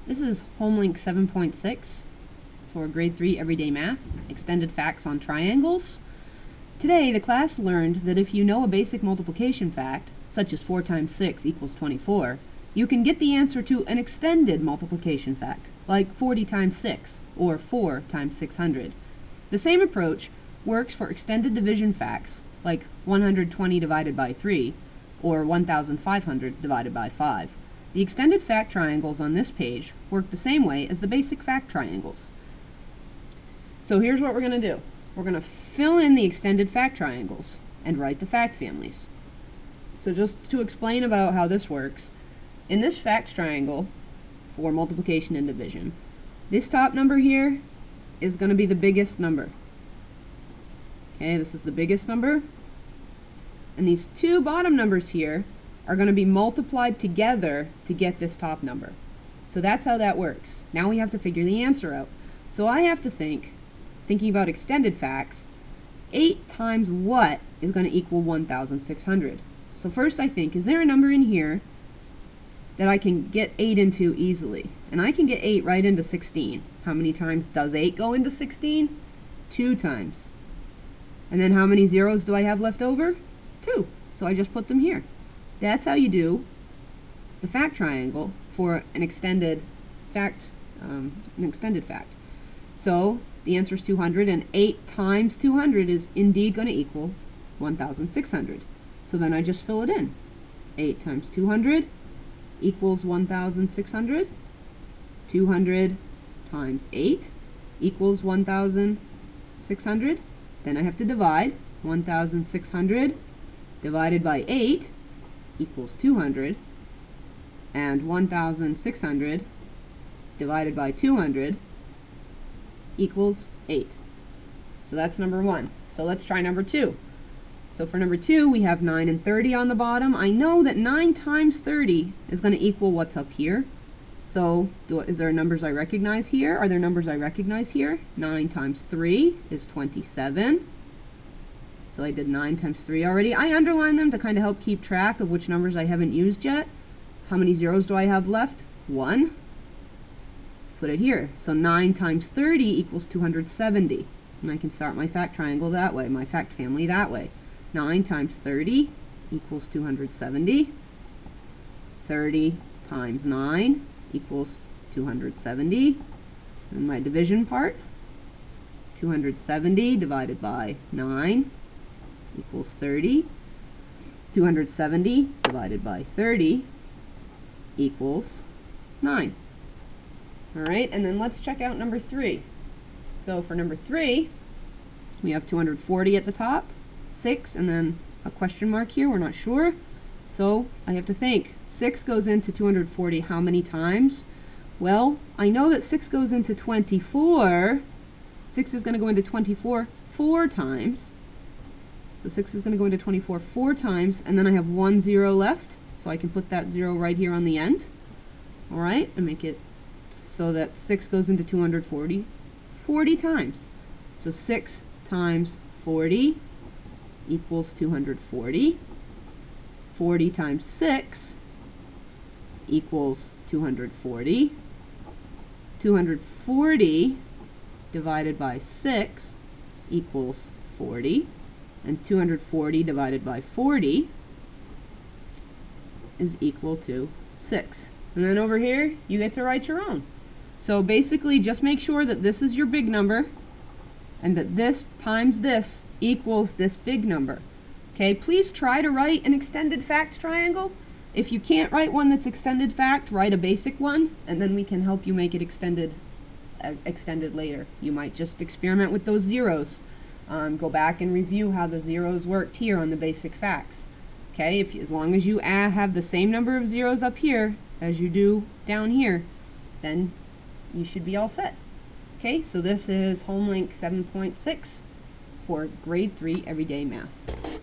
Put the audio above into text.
This is Homelink 7.6 for Grade 3 Everyday Math, Extended Facts on Triangles. Today, the class learned that if you know a basic multiplication fact, such as 4 times 6 equals 24, you can get the answer to an extended multiplication fact, like 40 times 6, or 4 times 600. The same approach works for extended division facts, like 120 divided by 3, or 1,500 divided by 5. The extended fact triangles on this page work the same way as the basic fact triangles. So here's what we're going to do. We're going to fill in the extended fact triangles and write the fact families. So just to explain about how this works, in this fact triangle for multiplication and division, this top number here is going to be the biggest number. Okay, this is the biggest number. And these two bottom numbers here are going to be multiplied together to get this top number. So that's how that works. Now we have to figure the answer out. So I have to thinking about extended facts, 8 times what is going to equal 1,600? So first I think, is there a number in here that I can get 8 into easily? And I can get 8 right into 16. How many times does 8 go into 16? 2 times. And then how many zeros do I have left over? 2. So I just put them here. That's how you do the fact triangle for an extended fact. So the answer is 200, and 8 times 200 is indeed going to equal 1,600. So then I just fill it in. 8 times 200 equals 1,600. 200 times 8 equals 1,600. Then I have to divide. 1,600 divided by 8 equals 200, and 1,600 divided by 200 equals 8. So that's number 1. So let's try number 2. So for number 2, we have 9 and 30 on the bottom. I know that 9 times 30 is going to equal what's up here. So is there numbers I recognize here? Are there numbers I recognize here? 9 times 3 is 27. So I did 9 times 3 already. I underlined them to kind of help keep track of which numbers I haven't used yet. How many zeros do I have left? 1. Put it here. So 9 times 30 equals 270. And I can start my fact triangle that way, my fact family that way. 9 times 30 equals 270. 30 times 9 equals 270. And my division part, 270 divided by 9 equals 30. 270 divided by 30 equals 9. Alright, and then let's check out number 3. So for number 3, we have 240 at the top, 6, and then a question mark here, we're not sure. So I have to think, 6 goes into 240 how many times? Well, I know that 6 goes into 24. 6 is going to go into 24 4 times. So 6 is going to go into 24 4 times, and then I have 1 0 left, so I can put that 0 right here on the end. Alright, and make it so that 6 goes into 240 40 times. So 6 times 40 equals 240. 40 times 6 equals 240. 240 divided by 6 equals 40. And 240 divided by 40 is equal to 6. And then over here, you get to write your own. So basically, just make sure that this is your big number, and that this times this equals this big number. Okay, please try to write an extended fact triangle. If you can't write one that's extended fact, write a basic one, and then we can help you make it extended later. You might just experiment with those zeros. Go back and review how the zeros worked here on the basic facts. Okay, as long as you have the same number of zeros up here as you do down here, then you should be all set. Okay, so this is Homelink 7.6 for Grade 3 Everyday Math.